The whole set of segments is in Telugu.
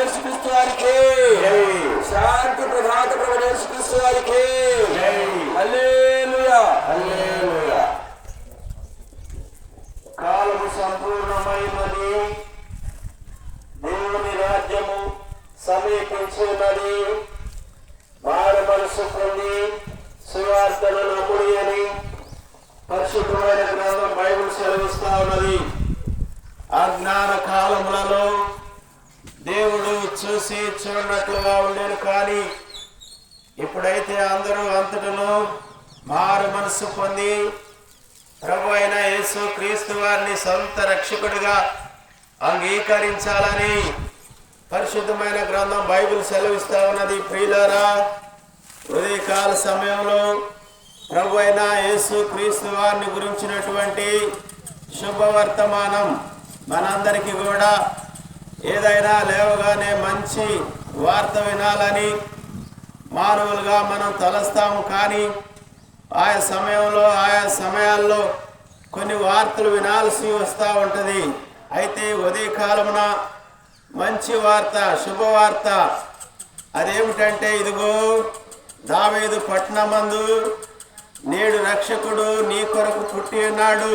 యేసుక్రీస్తు వారికి శాంతి ప్రభాత ప్రభు యేసుక్రీస్తు వారికి హల్లెలూయా హల్లెలూయా. కాలము సంపూర్ణమైనది, దేవుని రాజ్యము సమీపించున్నది. మారు మనసు పొంది సువార్తను నమ్ముడి అని పరిశుద్ధమైన గ్రంథం బైబిల్ సెలవిస్తా ఉన్నది. అజ్ఞాన కాలములలో దేవుడు చూసి చూడనట్లుగా ఉండేను, కానీ ఇప్పుడైతే అందరూ అంతటను మారు మనసు పొంది ప్రభు అయిన యేసు క్రీస్తు వారిని సొంత రక్షకుడిగా అంగీకరించాలని పరిశుద్ధమైన గ్రంథం బైబిల్ సెలవిస్తా ఉన్నది. ప్రియులారా, ఉదయకాల సమయంలో ప్రభు అయిన యేసు క్రీస్తు వారిని గురించినటువంటి శుభవర్తమానం మనందరికీ కూడా ఏదైనా లేవగానే మంచి వార్త వినాలని మానవులుగా మనం తలస్తాము, కానీ ఆయా సమయంలో ఆయా సమయాల్లో కొన్ని వార్తలు వినాల్సి వస్తూ ఉంటుంది. అయితే ఉదయకాలమున మంచి వార్త, శుభవార్త అదేమిటంటే, ఇదిగో దావీదు పట్టణమందు నేడు రక్షకుడు నీ కొరకు పుట్టి ఉన్నాడు,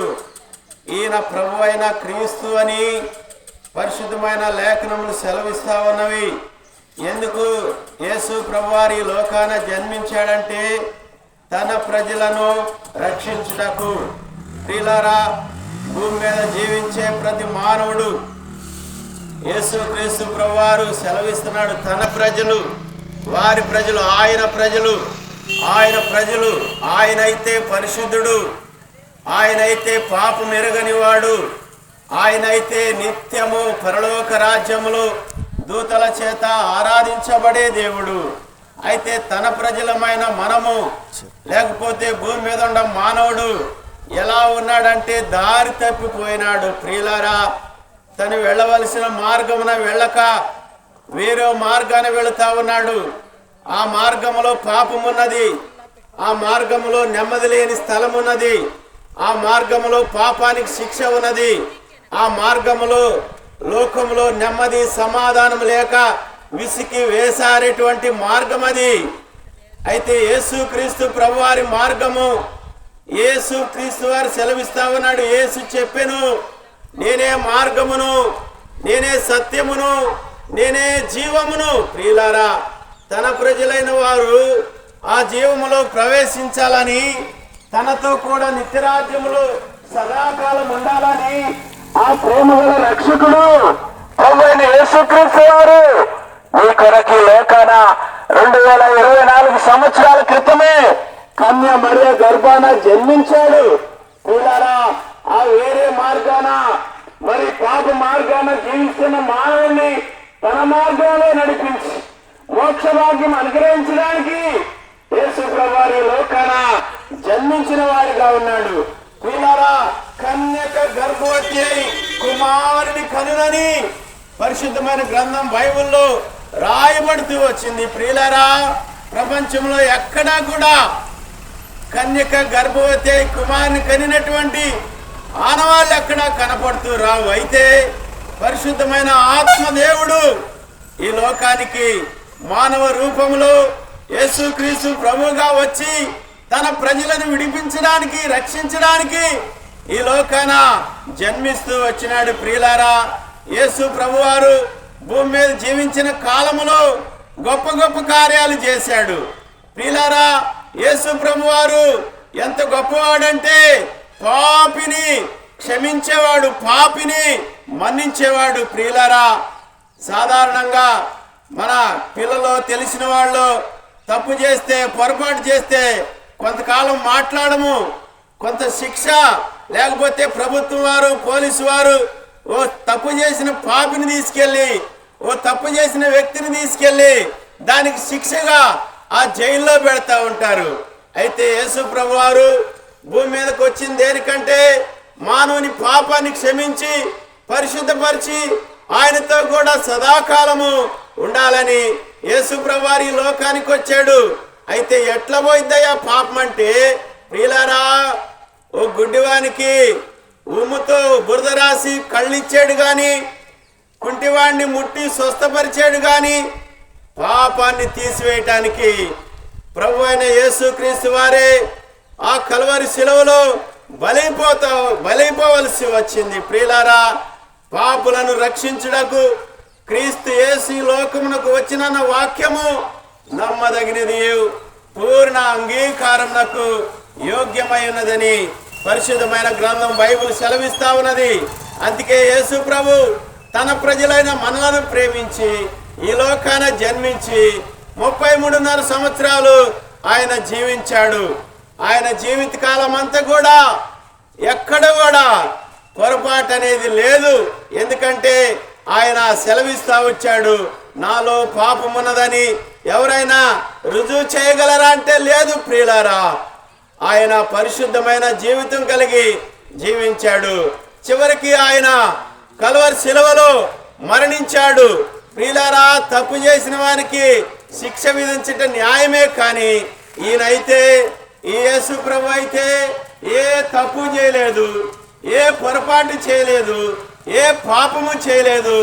ఈయన ప్రభు అయిన క్రీస్తు అని పరిశుద్ధమైన లేఖనములు సెలవిస్తా ఉన్నవి. ఎందుకు యేసు ప్రభువారి లోకాన జన్మించాడంటే తన ప్రజలను రక్షించుటకు. ప్రియులారా, భూమి మీద జీవించే ప్రతి మానవుడు యేసు క్రీస్తు ప్రభువారు సెలవిస్తున్నాడు, తన ప్రజలు, వారి ప్రజలు, ఆయన ప్రజలు, ఆయన ప్రజలు. ఆయనైతే పరిశుద్ధుడు, ఆయనైతే పాపం ఎరగని వాడు, ఆయనైతే నిత్యము పరలోక రాజ్యములో దూతల చేత ఆరాధించబడే దేవుడు. అయితే తన ప్రజలమైన మనము, లేకపోతే భూమి మీద ఉన్న మానవుడు ఎలా ఉన్నాడంటే దారి తప్పిపోయినాడు. ప్రియులారా, తను వెళ్ళవలసిన మార్గమున వెళ్ళక వేరే మార్గాన వెళుతా ఉన్నాడు. ఆ మార్గములో పాపమున్నది, ఆ మార్గములో నెమ్మది లేని స్థలం ఉన్నది, ఆ మార్గములో పాపానికి శిక్ష ఉన్నది, ఆ మార్గములో లోకములో నెమ్మది సమాధానం లేక విసికి వేసారేటువంటి మార్గం అది. అయితే యేసుక్రీస్తు ప్రభువారి మార్గము, యేసుక్రీస్తు వారు సెలవిస్తా ఉన్నాడు. యేసు చెప్పెను, నేనే మార్గమును, నేనే సత్యమును, నేనే జీవమును. ప్రియులారా, తన ప్రజలైన వారు ఆ జీవములో ప్రవేశించాలని, తనతో కూడా నిత్యరాజ్యములో సదాకాలం ఉండాలని ఆ ప్రేమగల రక్షకుడు ప్రభువైన యేసుక్రీస్తు వారు మీ కొరకు లోకాన 2024 సంవత్సరాల క్రితమే కన్య మరియ గర్భాన జన్మించాడు. ప్రియులారా, ఆ వేరే మార్గాన, మరి పాప మార్గాన జీవిస్తున్న మానవుని తన మార్గంలో నడిపించి మోక్ష భాగ్యం అనుగ్రహించడానికి యేసు ప్రభువారి లోకాన జన్మించిన వారిగా ఉన్నాడు. ప్రియులారా, కన్యక గర్భవతి అయి కుమారుని కనునని పరిశుద్ధమైన గ్రంథం బైబిల్లో రాయబడుతూ వచ్చింది. ప్రియులారా, ప్రపంచంలో ఎక్కడా కూడా కన్యక గర్భవతి అయి కుమారుని కనినటువంటి ఆనవాళ్ళు ఎక్కడా కనపడుతూ రావు. అయితే పరిశుద్ధమైన ఆత్మదేవుడు ఈ లోకానికి మానవ రూపంలో యేసుక్రీస్తు ప్రభువుగా వచ్చి తన ప్రజలను విడిపించడానికి, రక్షించడానికి ఈ లోకాన జన్మిస్తూ వచ్చినాడు. ప్రియులారా, యేసు ప్రభువారు భూమి మీద జీవించిన కాలములో గొప్ప గొప్ప కార్యాలు చేశాడు. ప్రియులారా, యేసు ప్రభువారు ఎంత గొప్పవాడంటే పాపిని క్షమించేవాడు, పాపిని మన్నించేవాడు. ప్రియులారా, సాధారణంగా మన పిల్లలు, తెలిసిన వాళ్ళు తప్పు చేస్తే, పొరపాటు చేస్తే కొంతకాలం మాట్లాడము, కొంత శిక్ష, లేకపోతే ప్రభుత్వం వారు, పోలీసు వారు ఓ తప్పు చేసిన పాపిని తీసుకెళ్ళి, ఓ తప్పు చేసిన వ్యక్తిని తీసుకెళ్ళి దానికి శిక్షగా ఆ జైల్లో పెడతా ఉంటారు. అయితే యేసు ప్రభువారు భూమి మీదకి వచ్చింది దేనికంటే మానవుని పాపాన్ని క్షమించి పరిశుద్ధపరిచి ఆయనతో కూడా సదాకాలము ఉండాలని యేసు ప్రభువారు ఈ లోకానికి వచ్చాడు. అయితే ఎట్లా పోయిద్దయ్యా పాపం అంటే, ప్రియులారా, ఓ గుడ్డివానికి ఉమ్ముతో బురద రాసి కళ్ళిచ్చాడు, కానీ కుంటివాడిని ముట్టి స్వస్థపరిచాడు కానీ పాపాన్ని తీసివేయటానికి ప్రభు అయిన యేసుక్రీస్తు వారే ఆ కల్వరి శిలువలో బలైపోవలసి వచ్చింది. ప్రియులారా, పాపులను రక్షించుటకు క్రీస్తు యేసు లోకమునకు వచ్చిన వాక్యము నమ్మదగినది, పూర్ణ అంగీకారమునకు యోగ్యమై ఉన్నదని పరిశుద్ధమైన గ్రంథం బైబిల్ సెలవిస్తా ఉన్నది. అందుకే యేసు ప్రభు తన ప్రజలైన మనలను ప్రేమించి ఈ లోకాన జన్మించి 33.5 సంవత్సరాలు ఆయన జీవించాడు. ఆయన జీవిత కాలం అంతా కూడా ఎక్కడ కూడా పొరపాటు అనేది లేదు. ఎందుకంటే ఆయన సెలవిస్తా వచ్చాడు, నాలో పాపమున్నదని ఎవరైనా రుజువు చేయగలరా అంటే లేదు. ప్రియులారా, ఆయన పరిశుద్ధమైన జీవితం కలిగి జీవించాడు. చివరికి ఆయన కల్వరి శిలువలో మరణించాడు. ప్రియులారా, తప్పు చేసిన వారికి శిక్ష విధించట న్యాయమే, కానీ ఈయనైతే ఈ యేసు ప్రభు అయితే ఏ తప్పు చేయలేదు, ఏ పొరపాటు చేయలేదు, ఏ పాపము చేయలేదు.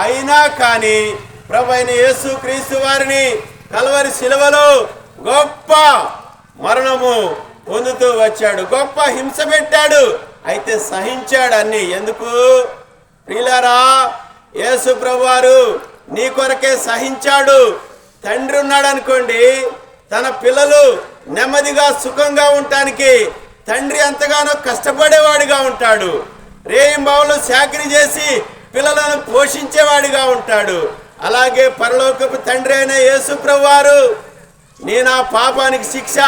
అయినా కానీ ప్రభు అయిన యేసు క్రీస్తు వారిని కల్వరి శిలువలో గొప్ప మరణము పొందుతూ వచ్చాడు, గొప్ప హింస పెట్టాడు. అయితే సహించాడు అన్ని. ఎందుకు? ప్రియులారా, యేసు ప్రభు వారు నీ కొరకే సహించాడు. తండ్రి ఉన్నాడు అనుకోండి, తన పిల్లలు నెమ్మదిగా సుఖంగా ఉండటానికి తండ్రి ఎంతగానో కష్టపడేవాడిగా ఉంటాడు. రేయింబావులు చాకరీ చేసి పిల్లలను పోషించేవాడిగా ఉంటాడు. అలాగే పరలోకపు తండ్రి అయిన యేసు ప్రభు వారు నేను ఆ పాపానికి శిక్ష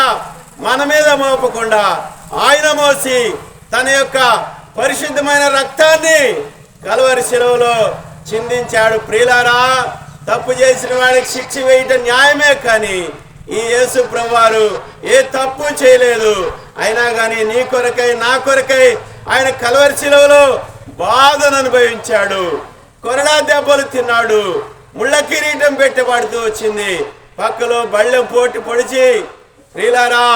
మన మీద మోపకుండా ఆయన మోసి తన యొక్క పరిశుద్ధమైన రక్తాన్ని కల్వరి శిలువలో చిందించాడు. ప్రియులారా, తప్పు చేసిన వాడికి శిక్ష వేయటం న్యాయమే, కానీ ఈ యేసు ప్రభు వారు ఏ తప్పు చేయలేదు. అయినా కానీ నీ కొరకై నా కొరకై ఆయన కల్వరి శిలువలో బాధను అనుభవించాడు. కొరడా దెబ్బలు తిన్నాడు. ముళ్ళ కిరీటం పెట్టబడుతూ వచ్చింది. పక్కలో బళ్ళెం పోటీ పొడిచి ప్రియులారా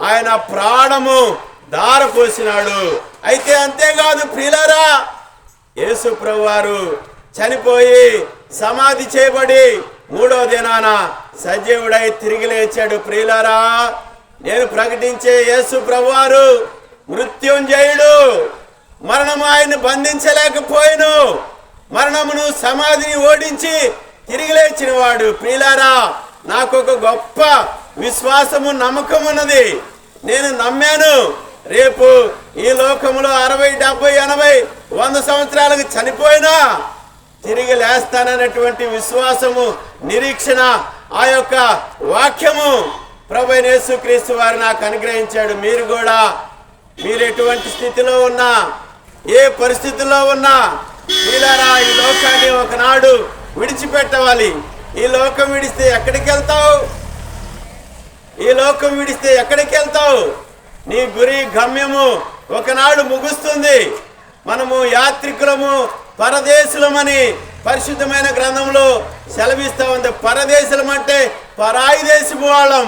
ఆయన ప్రాణము దారపోసినాడు. అయితే అంతేకాదు ప్రియులారా, యేసు ప్రభు వారు చనిపోయి సమాధి చేయబడి 3వ దినాన సజీవుడై తిరిగి లేచాడు. ప్రియులారా, నేను ప్రకటించే యేసు ప్రభు వారు మృత్యుంజయుడు. మరణము ఆయన్ని బంధించలేకపోయిను. మరణమును సమాధిని ఓడించి తిరిగి లేచిన వాడు. ప్రియులారా, నాకు ఒక గొప్ప విశ్వాసము నమ్మకం ఉన్నది. నేను నమ్మాను, రేపు ఈ లోకంలో 60, 70, 80, 100 సంవత్సరాలకు చనిపోయినా తిరిగి లేస్తానన్నటువంటి విశ్వాసము, నిరీక్షణ, ఆ యొక్క వాక్యము ప్రభు యేసుక్రీస్తు వారు నాకు అనుగ్రహించాడు. మీరు కూడా మీరు ఎటువంటి స్థితిలో ఉన్నా, ఏ పరిస్థితుల్లో ఉన్నా ప్రియులారా, ఈ లోకాన్ని ఒకనాడు విడిచిపెట్టవాలి. ఈ లోకం విడిస్తే ఎక్కడికి వెళ్తావు? ఈ లోకం విడిస్తే ఎక్కడికి వెళ్తావు? నీ గురి గమ్యము ఒకనాడు ముగుస్తుంది. మనము యాత్రికులము, పరదేశులమని పరిశుద్ధమైన గ్రంథంలో సెలవిస్తా ఉంది. పరదేశులం అంటే పరాయి దేశపు వాళ్ళం.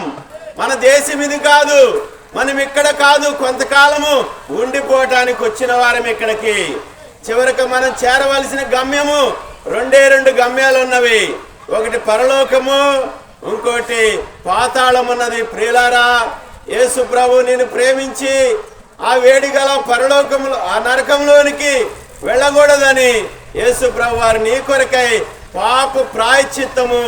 మన దేశం ఇది కాదు, మనం ఇక్కడ కాదు, కొంతకాలము ఉండిపోవటానికి వచ్చిన వారం ఇక్కడికి. చివరికి మనం చేరవలసిన గమ్యము 2 గమ్యాలు ఉన్నవి. ఒకటి పరలోకము, ఇంకోటి పాతాళం ఉన్నది. ప్రియులారా, యేసు ప్రభు నిన్ను ప్రేమించి ఆ వేడిగల పరలోకములో ఆ నరకంలోనికి వెళ్ళకూడదని యేసు ప్రభు వారు నీ కొరకై పాప ప్రాయశ్చిత్తము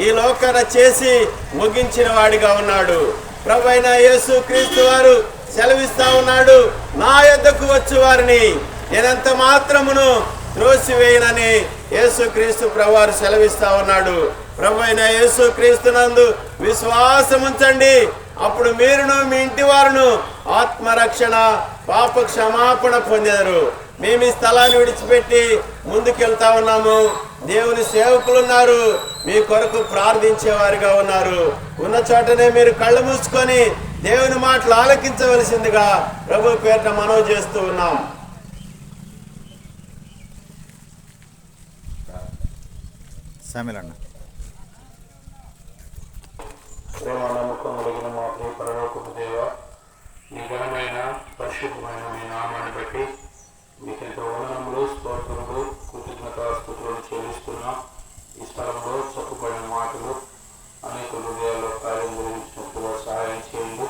ఈ లోకాన చేసి ముగించిన వాడిగా ఉన్నాడు. ప్రభు అయిన యేసు క్రీస్తు వారు సెలవిస్తా ఉన్నాడు, నా యొద్దకు వచ్చు వారిని నేనెంత మాత్రమును త్రోసివేయనని యేసు క్రీస్తు ప్రభు వారు సెలవిస్తా ఉన్నాడు. ప్రభు అయిన యేసు క్రీస్తునందు విశ్వాసం ఉంచండి, అప్పుడు మీరును మీ ఇంటి వారును ఆత్మరక్షణ, పాప క్షమాపణ పొందారు. మేము ఈ స్థలాన్ని విడిచిపెట్టి ముందుకెళ్తా ఉన్నాము. దేవుని సేవకులు ఉన్నారు, మీ కొరకు ప్రార్థించేవారిగా ఉన్నారు. ఉన్న చోటనే మీరు కళ్ళు మూసుకొని దేవుని మాటలు ఆలకించవలసిందిగా ప్రభు పేరిట మనవి చేస్తూ ఉన్నాం. ప్రేమ నమ్మకం కలిగిన మా ప్రియ పరలోకపు దేవ, మీ ఘనమైన పరిశుద్ధమైన మీ నామాన్ని బట్టి మీకు ఎంతో వందనములు, స్తోత్రములు, కృతజ్ఞతలు కృతజ్ఞతాస్తుతులను చెల్లిస్తున్నాం. ఈ స్థలంలో చెప్పబడిన మాటలు అనేక హృదయాల్లో కార్యం గురించినట్టుగా సహాయం చేయండి.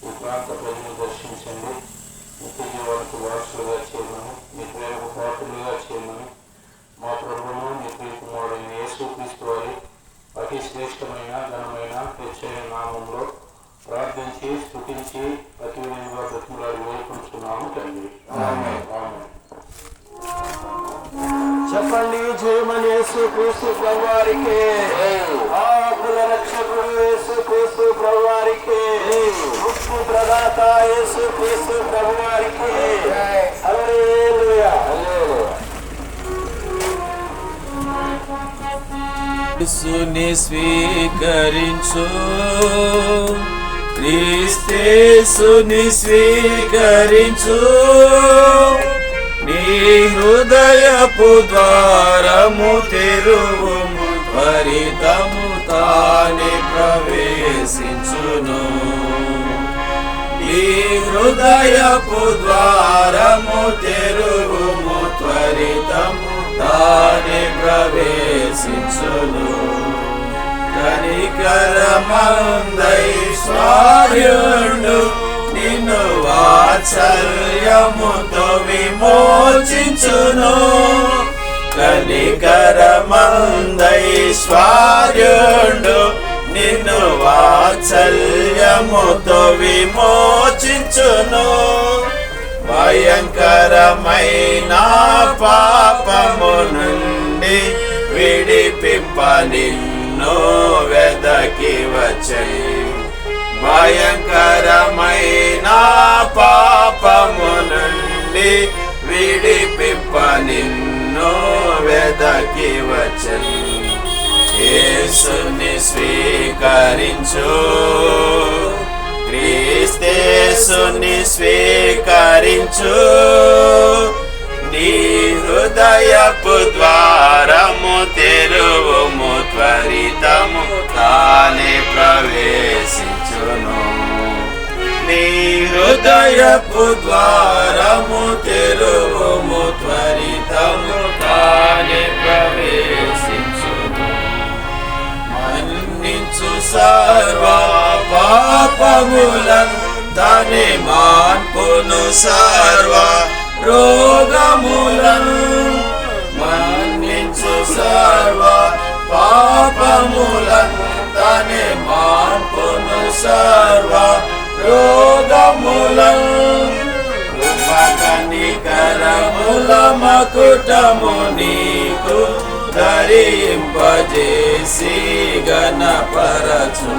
ఈ ప్రాంత ప్రజలు దర్శించండి. నిత్య జీవానికి వారసులుగా చేయమని, మీ ప్రేమకు పాత్రులుగా చేయమని మా ప్రభువును మీ ప్రియకుమారుడైన యేసుక్రీస్తు వారి అతి శ్రేష్టమైన ఘనమైన హెచ్చైన నామంలో ప్రార్థించి స్తుతించి అతి వినయంగా బ్రతిమలాడి వేడుకుంటున్నాము తండ్రి. ఆమేన్. చెప్పండి, జయమని యేసుక్రీస్తు ప్రభువారికి, ఆకుల రక్షకుడు యేసుక్రీస్తు ప్రభువారికి, ముక్తి ప్రదాత యేసుక్రీస్తు ప్రభువారికి. హల్లెలూయా. యేసుని స్వీకరించు, క్రీస్తేసుని స్వీకరించు, నీ హృదయపు ద్వారము తెరువుము, త్వరితము తానే ప్రవేశించును. నీ హృదయపు ద్వారము తెరువుము, త్వరితము తానే ప్రవేశించును. కనికరమందైశ్వర్యుడు నిన్ను వాత్సల్యముతో విమోచించును. కనికరమందైశ్వర్యుడు నిన్ను వాత్సల్యముతో విమోచించును. భయంకరమైన పాపము నుండి విడిపింప నిన్ను వెదకి వచ్చెను. భయంకరమైన పాపము నుండి విడిపింప నిన్ను వెదకి వచ్చెను. యేసుని స్వీకరించు, క్రీస్తేసుని స్వీకరించు, నీ హృదయపు ద్వారము తెరువుము, త్వరితము తానే ప్రవేశించును. నీ హృదయపు ద్వారము తెరువుము, త్వరితము తానే ప్రవేశించును. మన్నించు సర్వ పాపములను తని మాన్పును, సర్వ రోగములను మన్నించు, సర్వ పాపములను తని మాన్పును, సర్వ రోగములను. కృపకనికరముల మకుటము నీకు ధరింపజేసి గణపరచు.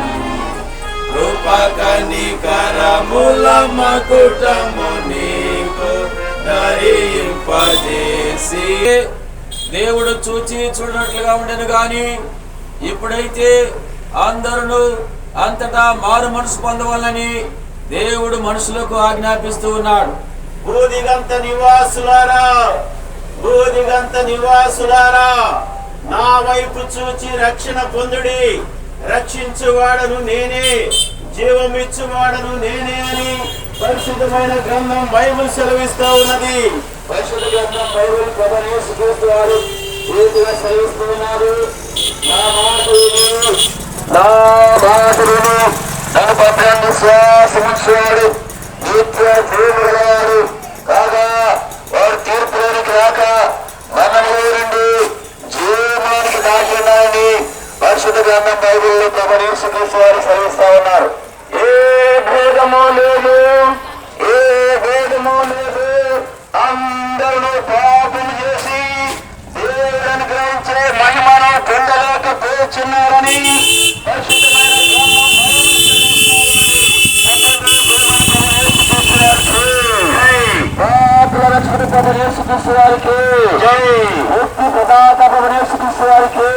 కృపకనికరముల మకుటము నీకు ధరింపజేసి. దేవుడు చూచి చూడనట్లుగా ఉండెను గాని ఇప్పుడైతే అందరూ అంతటా మారు మనసు పొందవాలని దేవుడు మనుషులకు ఆజ్ఞాపిస్తూ ఉన్నాడు. భూదిగంత నివాసులారా, భూదిగంత నివాసులారా, నా వైపు చూచి రక్షణ పొందుడి. రక్షించువాడను నేనే, జీవమిచ్చువాడను నేనే అని పరిశుద్ధమైన గ్రంథం బైబిల్ సెలవిస్తూ ఉన్నది. పరిశుద్ధ గ్రంథం బైబిల్ ప్రభువైన యేసుక్రీస్తు వారు ఈ రీతిగా సెలవిస్తూ ఉన్నారు. నా మాట విను, నన్ను పంపిన విశ్వాసముంచువాడు నిత్య జీవుడు కాగా వాడు తీర్పులోనికి రాక మరణంలో నుండి జీవనానికి దాటి ఉన్నారని పరిశుద్ధ గ్రంథం బైబిల్లో ప్రభువైన యేసుక్రీస్తు వారు సెలవిస్తా ఉన్నారు. ఏ భేదము లేదు, ఏ భేదము లేదు. అందరూ పాపం చేసి దేవుడు అనుగ్రహించే మహిమను పొందలేకపోతున్నారని పరిశుద్ధమైన రక్షకుడు ప్రభువైన యేసుక్రీస్తు వారికి జై. ముక్తి ప్రదాత ప్రభువైన యేసుక్రీస్తు వారికి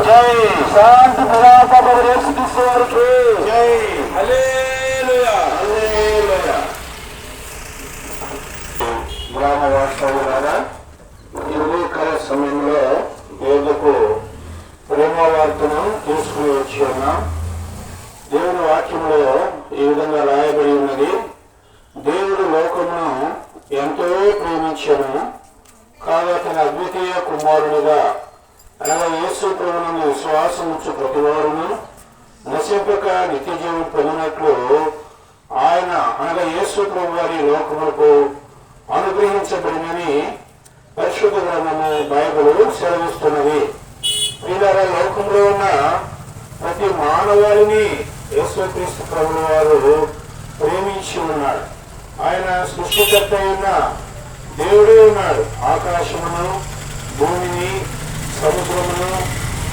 జై. శాంతి ప్రదాత ప్రభువైన యేసుక్రీస్తు వారికి జై. హల్లెలూయా, హల్లెలూయా. గ్రామ వాస్తవులారా, ఈ ఉదయకాల సమయంలో యోగకు ప్రేమ వార్తను తీసుకుని వచ్చి ఉన్నాం. దేవుని వాక్యంలో ఈ విధంగా రాయబడి ఉన్నది. దేవుడు లోకమును ఎంతో ప్రేమించెను, కాగా తన అద్వితీయ కుమారునిగా అనగా యేసు ప్రభువునందు విశ్వాసం ఉంచు ప్రతివారును నశింపక నిత్య జీవం పొందినట్లు ఆయన అనగా యేసు ప్రభు వారి లోకములకు అనుగ్రహించబడినని పరిశుద్ధ గ్రంథము బైబిల్ సెలవిస్తున్నది. వీళ్ళ లోకంలో ఉన్న ప్రతి మానవాళిని యేసుక్రీస్తు ప్రభువు వారు ప్రేమించి ఉన్నాడు. ఆయన సృష్టికర్త అయిన దేవుడే ఉన్నాడు. ఆకాశమును, భూమిని, సముద్రమును,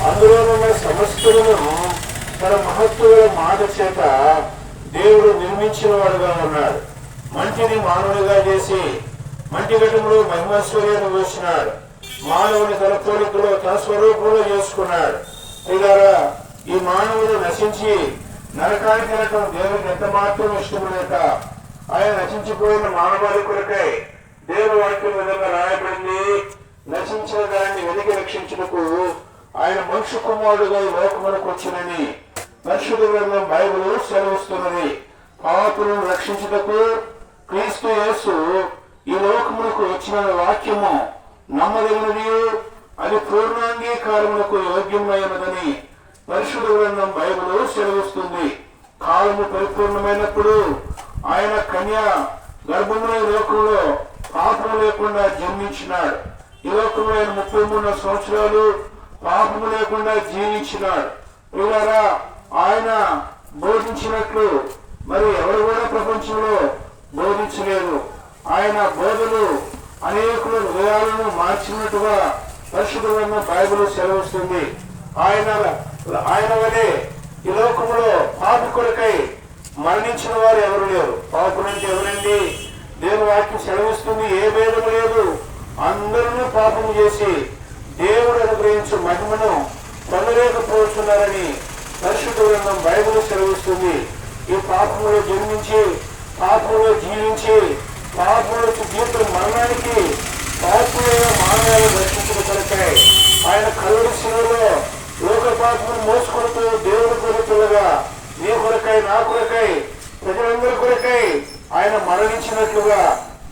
అందులో ఉన్న సమస్తమును తన మహత్తుల మాట చేత దేవుడు నిర్మించిన వాడుగా ఉన్నాడు. మంటిని మానవునిగా చేసి మంటి ఘటంలో మహిమశ్వర్యాన్ని వేసినాడు. మానవుని తన పోలికలో తన స్వరూపంలో చేసుకున్నాడు. ఇలాగా ఈ మానవుడు నశించి నరకానికి వెళ్ళటం దేవుడికి ఎంత మాత్రం ఇష్టం లేక ఆయన నశించిపోయిన మానవాళి కొరకై దేవుని వాక్యం విధంగా రాయబడింది. నశించిన దాన్ని వెతికి రక్షించుటకు ఆయన మనుష్య కుమారుడుగా ఈ లోకములకు వచ్చినని పరిశుద్ధ గ్రంథం బైబిల్ సెలవిస్తున్నది. పాపులను రక్షించుటకు క్రీస్తు యేసు ఈ లోకములకు వచ్చిన వాక్యము నమ్మదగినది, అది పూర్ణాంగీకారములకు యోగ్యమైనదని పరిశుద్ధ గ్రంథం బైబిల్ సెలవిస్తుంది. కాలము పరిపూర్ణమైనప్పుడు ఆయన కన్య గర్భమున ఈ లోకంలో పాపము లేకుండా జన్మించినాడు. ఈ లోకంలో ఆయన 33 సంవత్సరాలు పాపము లేకుండా జీవించినాడు. ఇలా ఆయన బోధించినట్లు మరి ఎవరు కూడా ప్రపంచంలో బోధించలేదు. ఆయన బోధలు అనేకుల హృదయాలను మార్చినట్టుగా పరిశుద్ధ గ్రంథం బైబిల్ సెలవుస్తుంది. ఆయన వలె ఈ లోకంలో పాపి కొరకై మరణించిన వారు ఎవరు లేరు. పాపులంటే ఎవరండి? దేవుని వాక్యం సెలవిస్తుంది, ఏ భేదం లేదు, అందరూ పాపము చేసి దేవుడు అనుగ్రహించు మహిమను పొందలేకపోతున్నారని పరిశుద్ధ గ్రంథం బైబిల్ సెలవిస్తుంది. ఈ పాపములో జన్మించి పాపములో జీవించి పాపముల జీవితం మరణానికి పాపములైన మానవాళి రక్షించిన కొరకై ఆయన కలువరి శిలువలో లోక పాపమును మోసుకొడుతూ దేవుడి కొరకులుగా నీ కొరకై నా కొరకై ప్రజలందరి కొరకై ఆయన మరణించినట్లుగా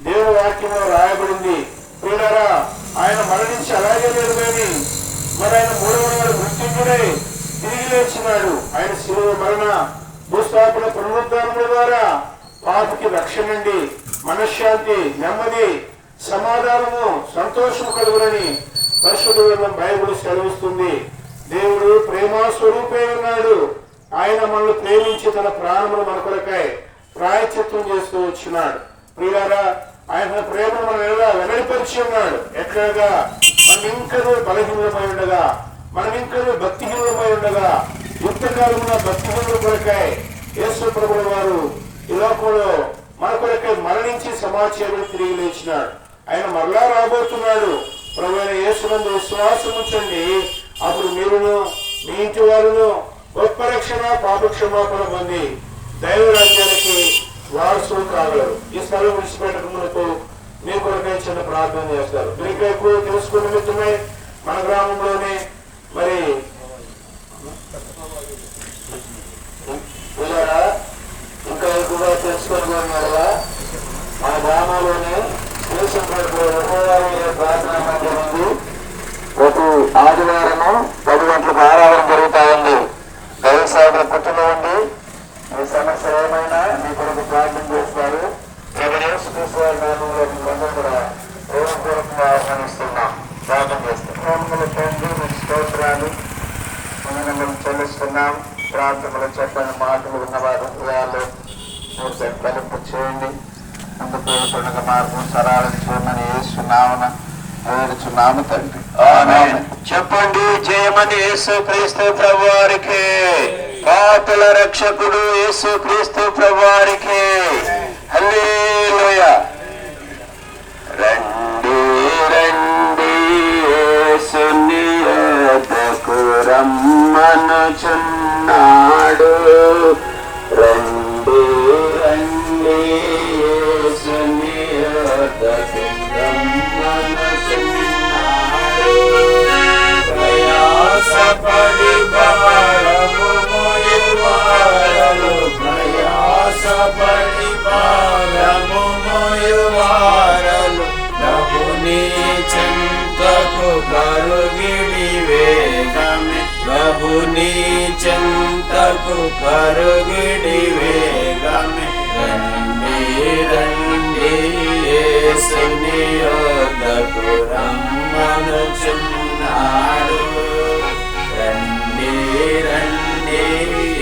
దేవుని వాక్యంలో రాయబడింది. ప్రియులారా, ఆయన మరణించి అలాగే లేదు కానీ మరి ఆయన 3వ నాడు మృత్యుంజుడై తిరిగి లేచినాడు. ఆయన శిలువ మరణ భూస్థాపన పునరుద్ధానముల ద్వారా పాపకి రక్షణండి, మనశ్శాంతి, నెమ్మది, సమాధానము, సంతోషం కలుగునని పరిశుద్ధ గ్రంథం బైబిల్ సెలవిస్తుంది. దేవుడు ప్రేమ స్వరూపే ఉన్నాడు. ఆయన మనల్ని ప్రేమించి తన ప్రాణమును మన కొరకై ప్రాయశ్చిత్తం చేస్తూ వచ్చినాడు. ప్రియులారా, ఆయన ప్రేమను మనం ఎలా వెల్లడిపరిచి ఉన్నాడు. ఎట్లాగా మనం ఇంకనూ బలహీనమై ఉండగా, మనం ఇంకనూ భక్తిహీనమై ఉండగా యుద్ధకాలమున భక్తిహీనుల కొరకై యేసు ప్రభుల వారు ఈ లోకంలో మన కొరకై మరణించి సమాచారం తిరిగి లేచినాడు. ఆయన మరలా రాబోతున్నాడు. ప్రభువైన యేసునందు విశ్వాసం ఉంచండి, అప్పుడు మీరును మీ ఇంటి వారును గొప్ప రక్షణ పాప క్షమాపణ పొంది దైవ రాజ్యానికి వారసులు కాగలరు. ఈ స్థలం విడిచిపెట్టక మునుపు మీ కొరకై చిన్న ప్రార్థన చేస్తారు. ఇంకా ఎక్కువ తెలుసుకున్న నిమిత్తమై మన గ్రామంలోనే మరి ఇంకా ఎక్కువగా తెలుసుకొని మన గ్రామంలోనే ప్రార్థనా మందిరం ఉంది. ప్రతి ఆదివారము 10 గంటలకు ఆరాధన జరుగుతాయండి. దైవ సేవకుల పుట్టులో ఉండి మీ సమస్యలు ఏమైనా మీ కొరకు ప్రార్థన చేస్తారు. అందరూ కూడా ప్రేమపూర్వకంగా ఆహ్వానిస్తున్నాం, ప్రార్థన చేస్తాం. తండ్రి మీకు స్తోత్రాలు మనం చెల్లిస్తున్నాం. ప్రార్థనలు చెప్పని మాటలు ఉన్నవారు హృదయాలు మీరు సంకల్పం చేయండి. అందుకు మార్గం సరళం చేయమని యేసునామమున వేడుచున్నాము తండ్రి. ఆమేన్. చెప్పండి, జయమని యేసు క్రీస్తు ప్రభువారికి, పాపుల రక్షకుడు యేసు క్రీస్తు ప్రభువారికి. హల్లెలూయా. రండి రండి యేసుని యొద్దకు రమ్మనుచున్నాడు. రండి రండి యేసుని యొద్దకు ప్రయాసపడి భారము మోయువారలు, ప్రయాసపడి భారము మోయువారలు ప్రభుని నీ చెంతకు పరుగిడి వేగమే రండి రండి యేసుని యొద్దకు రమ్మనుచున్నాడు. రండి రండి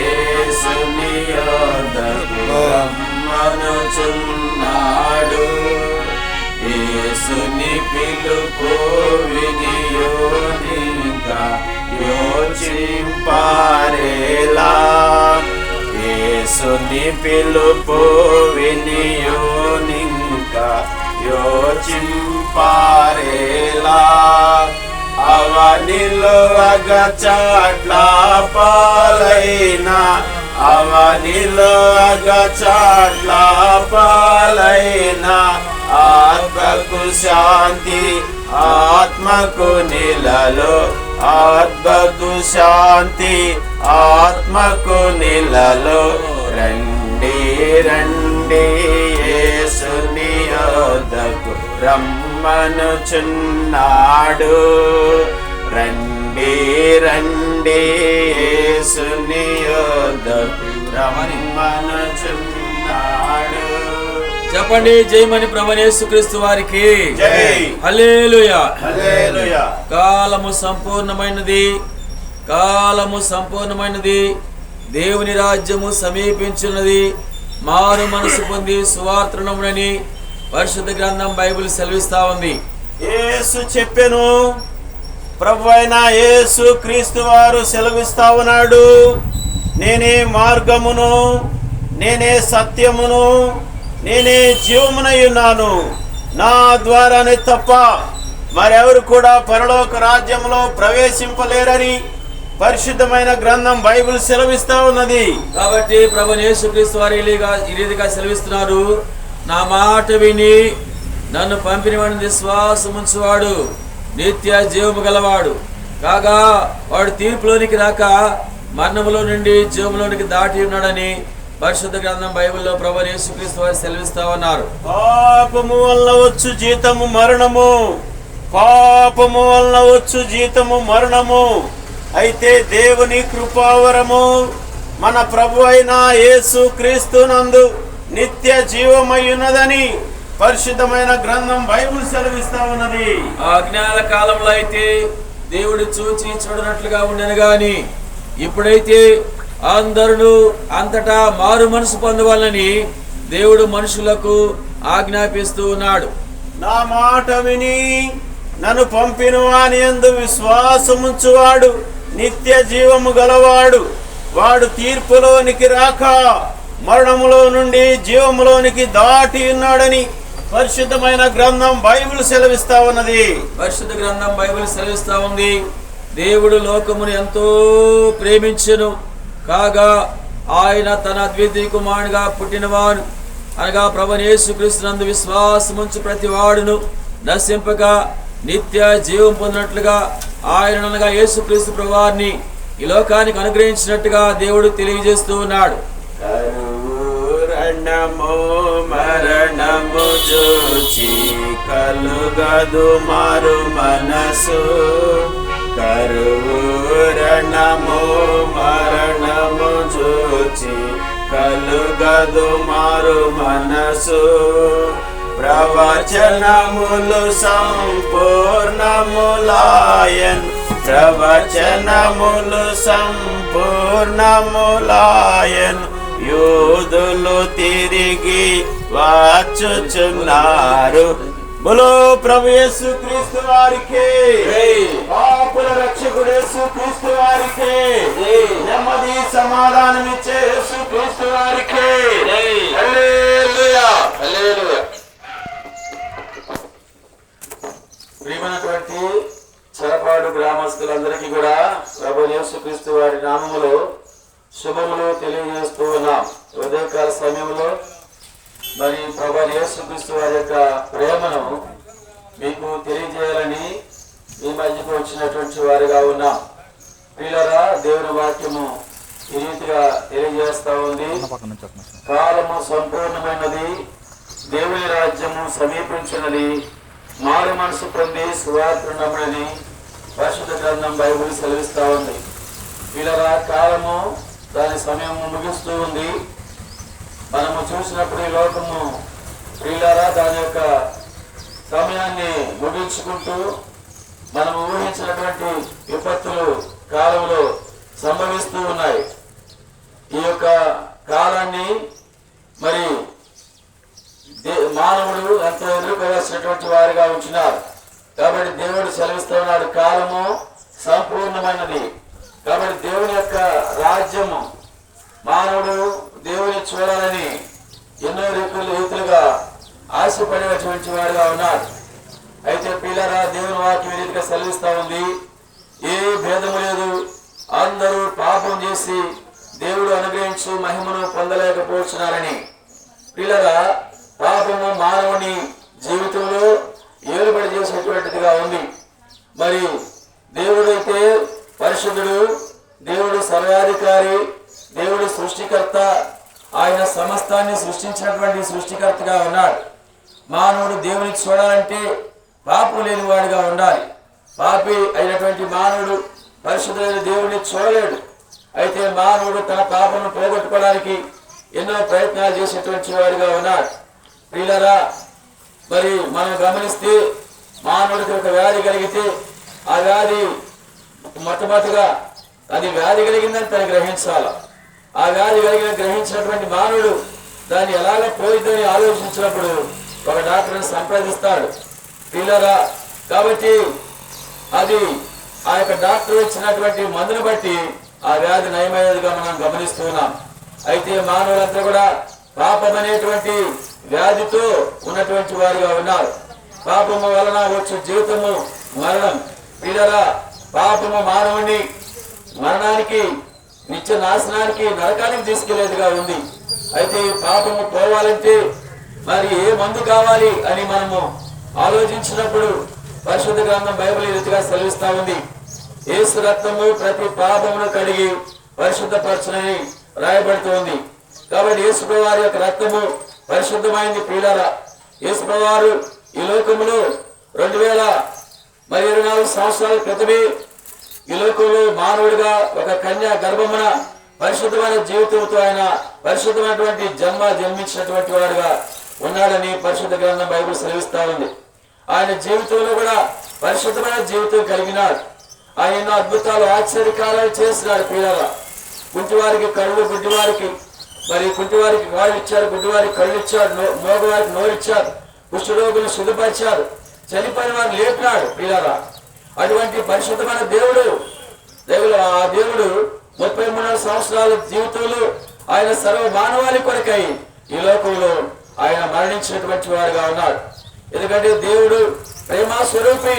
యేసుని యొద్దకు రమ్మనుచున్నాడు. యేసుని పిలుపు వినియోనిగా యోచింపారేలా. యేసుని పిలుపు వినియోనిగా యోచింపారేలా. అవనిలో అగచాట్ల పాలైన అవనిలో అగచాట్ల పాలైన ఆత్మకు శాంతి ఆత్మకు నిలలో ఆత్మకు శాంతి ఆత్మకు నిలలో రండి రండి యేసుని యొద్దకు రమ్మనుచున్నాడు. రండి రండి యేసుని యొద్దకు రమ్మనుచున్నాడు. చెప్పండి జయమని ప్రభువైన యేసుక్రీస్తు వారికి జై. హల్లెలూయా హల్లెలూయా. కాలము సంపూర్ణమైనది, కాలము సంపూర్ణమైనది, దేవుని రాజ్యము సమీపించున్నది, మారు మనసు పొంది సువార్తనమునని పరిశుద్ధ గ్రంథం బైబిల్ సెలవిస్తా ఉంది. యేసు చెప్పెను, ప్రభువైన యేసు క్రీస్తు వారు సెలవిస్తా ఉన్నాడు, నేనే మార్గమును, నేనే సత్యమును, నేనే జీవమునై ఉన్నాను. నా ద్వారానే తప్ప మరెవరు కూడా పరలోక రాజ్యంలో ప్రవేశింపలేరని పరిశుద్ధమైన గ్రంథం బైబిల్ సెలవిస్తా ఉన్నది. కాబట్టి ప్రభువైన యేసుక్రీస్తు వారు ఈ రీతిగా సెలవిస్తున్నారు, నా మాట విని నన్ను పంపినవాడిని విశ్వాసముంచువాడు నిత్య జీవము గలవాడు కాగా వాడు తీర్పులోనికి రాక మరణములో నుండి జీవములోనికి దాటి ఉన్నాడని పరిశుద్ధ గ్రంథం బైబిల్లో ప్రభువైన యేసుక్రీస్తు వారు సెలవిస్తా ఉన్నారు. పాపము వలన వచ్చు జీతము మరణము, పాపము వలన వచ్చు జీతము మరణము. అయితే దేవుని కృపావరము మన ప్రభు అయిన యేసు క్రీస్తు నందు నిత్య జీవమై ఉన్నదని పరిశుద్ధమైన గ్రంథం బైబిల్ సెలవిస్తా ఉన్నది. అజ్ఞాన కాలంలో అయితే దేవుడు చూచి చూడనట్లుగా ఉండను గాని ఇప్పుడైతే అందరూ అంతటా మారు మనసు పొందవాలని దేవుడు మనుషులకు ఆజ్ఞాపిస్తూ ఉన్నాడు. నా మాట విని నన్ను పంపిన వాని యందు విశ్వాసముంచువాడు నిత్య జీవము గలవాడు, వాడు తీర్పులోనికి రాక మరణములో నుండి జీవములోనికి దాటి ఉన్నాడని పరిశుద్ధమైన గ్రంథం బైబిల్ సెలవిస్తా ఉన్నది. పరిశుద్ధ గ్రంథం బైబిల్ సెలవిస్తా ఉంది, దేవుడు లోకమును ఎంతో ప్రేమించెను కాగా ఆయన తన అద్వితీయ కుమారునిగా పుట్టినవాడు అనగా ప్రభువైన యేసుక్రీస్తునందు విశ్వాసముంచు ప్రతి వాడును నశింపక నిత్య జీవం పొందినట్లుగా ఆయన అనగా యేసుక్రీస్తు ప్రభువారిని ఈ లోకానికి అనుగ్రహించినట్టుగా దేవుడు తెలియజేస్తూ ఉన్నాడు. కరుణము మరణము చూచి కలుగదు మారు మనసు, కరుణము మరణము చూచి కలుగదు మారు మనసు. ప్రవచనములు సంపూర్ణములాయన్, ప్రవచనములు సంపూర్ణములాయన్, యూదులు తిరిగి వచ్చుచున్నారు. బోలో ప్రభు యేసుక్రీస్తు వారికి, పాపుల రక్షకుడు యేసుక్రీస్తు వారికి, నెమ్మది సమాధానం ఇచ్చే యేసుక్రీస్తు వారికి. హల్లెలూయా హల్లెలూయా. ప్రియమైనటువంటి చెరపాడు గ్రామస్తులందరికీ కూడా ప్రభు యేసుక్రీస్తు వారి నామములో శుభములు తెలియజేస్తూ ఉన్నాం. ఉదయకాల సమయంలో మరి ప్రభు యేసుక్రీస్తు వారి యొక్క ప్రేమను మీకు తెలియజేయాలని మీ మధ్యకు వచ్చినటువంటి వారిగా ఉన్నాం. ప్రియులారా, దేవుని వాక్యము ఈ రీతిగా తెలియజేస్తా ఉంది, కాలము సంపూర్ణమైనది, దేవుని రాజ్యము సమీపించినది, మారు మనసు పొంది సువార్తను నమ్మని పరిశుద్ధ గ్రంథం బైబిల్ సెలవిస్తా ఉంది. వీళ్ళ కాలము దాని సమయము ముగిస్తూ ఉంది. మనము చూసినప్పుడు ఈ లోకము వీళ్ళారా దాని యొక్క సమయాన్ని ముగించుకుంటూ మనము ఊహించినటువంటి విపత్తులు కాలంలో సంభవిస్తూ ఉన్నాయి. ఈ యొక్క కాలాన్ని మరి మానవుడు ఎంతో ఎదుర్కోవాల్సినటువంటి వారిగా ఉంటున్నారు. కాబట్టి దేవుడు సెలవిస్తూ ఉన్నాడు, కాలము సంపూర్ణమైనది. కాబట్టి దేవుని యొక్క రాజ్యము మానవుడు దేవుని చూడాలని ఎన్నో రీతులుగా ఆశపడేటువంటి వాడిగా ఉన్నాడు. అయితే పిల్లరా, దేవుని వాక్యం రీతిగా సెలవిస్తా ఉంది, ఏ భేదము లేదు, అందరూ పాపం చేసి దేవుడు అనుగ్రహించు మహిమను పొందలేకపోతున్నారని. పిల్లరా, పాపము మానవుని జీవితంలో ఏలుబడి చేసేటువంటిదిగా ఉంది. మరి దేవుడైతే పరిశుద్ధుడు, దేవుడు సర్వాధికారి, దేవుడు సృష్టికర్త, ఆయన సమస్తాన్ని సృష్టించినటువంటి సృష్టికర్తగా ఉన్నాడు. మానవుడు దేవుని చూడాలంటే పాపం లేని వాడిగా ఉండాలి. పాపి అయినటువంటి మానవుడు పరిశుద్ధులైన దేవుడిని చూడలేడు. అయితే మానవుడు తన పాపను పోగొట్టుకోవడానికి ఎన్నో ప్రయత్నాలు చేసేటువంటి వాడిగా ఉన్నాడు. ప్రియులారా, మరి మనం గమనిస్తే మానవుడికి ఒక వ్యాధి కలిగితే ఆ వ్యాధి మొట్టమొదటిగా అది వ్యాధి కలిగిందని తను గ్రహించాలి. ఆ వ్యాధి గ్రహించినటువంటి మానవుడు దాన్ని ఎలాగ పోయిద్దని ఆలోచించినప్పుడు ఒక డాక్టర్ని సంప్రదిస్తాడు. ప్రియులారా, కాబట్టి అది ఆ యొక్క డాక్టర్ ఇచ్చినటువంటి మందును బట్టి ఆ వ్యాధి నయమయ్యేదిగా మనం గమనిస్తున్నాం. అయితే మానవులంతా కూడా పాపం అనేటువంటి వ్యాధితో ఉన్నటువంటి వారిగా ఉన్నారు. పాపము వలన వచ్చే జీవితము మరణం. ప్రియులారా, పాపము మానవుని మరణానికి, నిత్య నాశనానికి, నరకానికి తీసుకెళ్లేదిగా ఉంది. అయితే పాపము పోవాలంటే మరి ఏ మందు కావాలి అని మనము ఆలోచించినప్పుడు పరిశుద్ధ గ్రంథం బైబిల్ ఈ రీతిగా సెలవిస్తా ఉంది, యేసు రక్తము ప్రతి పాపమును కడిగి పరిశుద్ధపరచునని రాయబడుతోంది. కాబట్టి యేసు వారి యొక్క రక్తము పరిశుద్ధమైంది. ప్రియులారా, యేసు వారు ఈ లోకములో 2024 సంవత్సరాల క్రితమే ఈ లోకంలో మానవుడిగా ఒక కన్యా గర్భమున పరిశుద్ధమైన జీవితంతో ఆయన పరిశుద్ధమైనటువంటి జన్మించినటువంటి వాడుగా ఉన్నాడని పరిశుద్ధ గ్రంథం బైబిల్ సెలవిస్తా ఉంది. ఆయన జీవితంలో కూడా పరిశుద్ధమైన జీవితం కలిగినాడు. ఆయన ఎన్నో అద్భుతాలు, ఆశ్చర్యకార్యాలు చేసినాడు. ప్రియులారా, కుంటివారికి కళ్ళు, గుడ్డివారికి కుంటివారికి కాళ్ళు ఇచ్చారు, గుడ్డివారికి కళ్ళు ఇచ్చారు, మోగవారికి నోరు ఇచ్చారు, కుష్ఠరోగులు శుద్ధపరిచారు, చనిపోయిన వారిని లేపినాడు. ప్రియులారా, అటువంటి పరిశుద్ధమైన దేవుడు ఆ దేవుడు 33 సంవత్సరాల జీవితంలో ఆయన సర్వ మానవాళి కొరకై ఈ లోకంలో ఆయన మరణించినటువంటి వాడుగా ఉన్నాడు. ఎందుకంటే దేవుడు ప్రేమ స్వరూపి.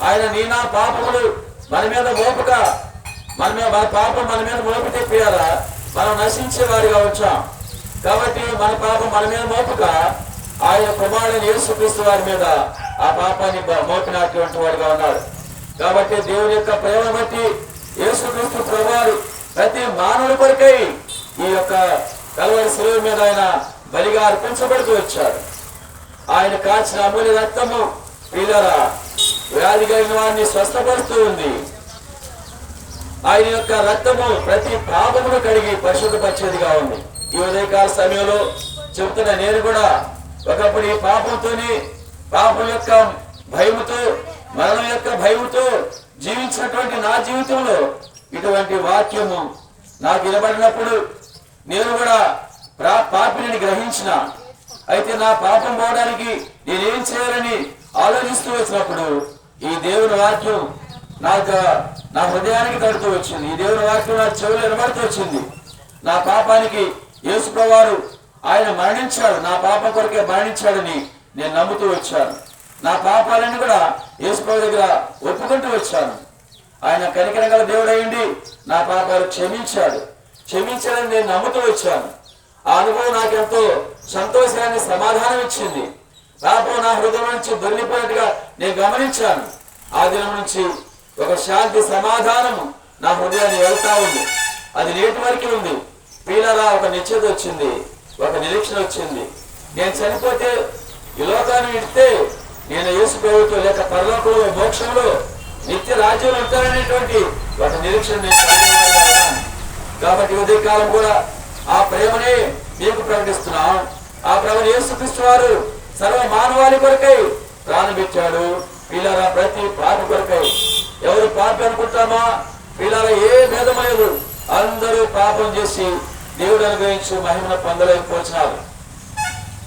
ఆయన నా పాపములు మన మీద మోపక, మన పాపం మన మీద మోపితే ప్రియారా మనం నశించే వారిగా వచ్చాం. కాబట్టి మన పాపం మన మీద మోపక ఆయన కుమారుడైన యేసుక్రీస్తు వారి మీద ఆ పాపాన్ని మోపినటువంటి వాడిగా ఉన్నాడు. కాబట్టి దేవుని యొక్క ప్రేమ బట్టి యేసుక్రీస్తు ప్రభువారు ప్రతి మానవుడి కొరకై ఈ యొక్క కల్వరి శిలువ మీద ఆయన బలిగా అర్పించబడుతూ వచ్చాడు. ఆయన కాచిన అమూల్య రక్తము ప్రియులారా వ్యాధి కలిగిన వారిని స్వస్థపరుస్తూ ఉంది. ఆయన యొక్క రక్తము ప్రతి పాపమును కడిగి పరిశుద్ధపరిచేదిగా ఉంది. ఈ ఉదయకాల సమయంలో చెబుతున్న నేను కూడా ఒకప్పుడు ఈ పాపం యొక్క భయముతో, మరణం యొక్క భయముతో జీవించినటువంటి నా జీవితంలో ఇటువంటి వాక్యము నాకు వినబడినప్పుడు నేను కూడా పాపిని గ్రహించిన. అయితే నా పాపం పోవడానికి నేనేం చేయాలని ఆలోచిస్తూ వచ్చినప్పుడు ఈ దేవుని వాక్యం నా హృదయానికి తడుతూ వచ్చింది. ఈ దేవుని వాక్యం నా చెవులు వినబడుతూ వచ్చింది. నా పాపానికి యేసు ప్రభువారు ఆయన మరణించాడు, నా పాపం కొరకే మరణించాడని నేను నమ్ముతూ వచ్చాను. నా పాపాలన్నీ కూడా యేసు ప్రభు దగ్గర ఒప్పుకుంటూ వచ్చాను. ఆయన కనికరం గల దేవుడయ్యండి నా పాపాలు క్షమించాడని నేను నమ్ముతూ వచ్చాను. ఆ అనుభవం నాకెంతో సంతోషాన్ని, సమాధానం ఇచ్చింది. పాపం నా హృదయం నుంచి దొరికిపోయినట్టుగా నేను గమనించాను. ఆ దినం నుంచి ఒక శాంతి, సమాధానము నా హృదయాన్ని వెళ్తా ఉంది. అది నేటి వరకు ఉంది. ప్రియులారా, ఒక నిశ్చయత వచ్చింది, ఒక నిరీక్షణ వచ్చింది. నేను చనిపోతే ఈ లోకాన్ని విడితే నేను యేసు ప్రభువుతో లేక పరలోకంలో, మోక్షంలో నిత్య రాజ్యంలో ఉంటాననేటువంటి ఒక నిరీక్షణ నేను కాబట్టి ఉదయకాలం కూడా ఆ ప్రేమనే మీకు ప్రకటిస్తున్నాం. ఆ ప్రభువు యేసుక్రీస్తు వారు సర్వ మానవాళి కొరకై ప్రాణం పెట్టాడు. పిల్లల ప్రతి పాపి కొరకై. ఎవరు పాపి అనుకుంటామా? పిల్లల ఏ భేదం లేదు. అందరూ పాపం చేసి దేవుడు అనుగ్రహించి మహిమను పొందలేకపోతున్నారు.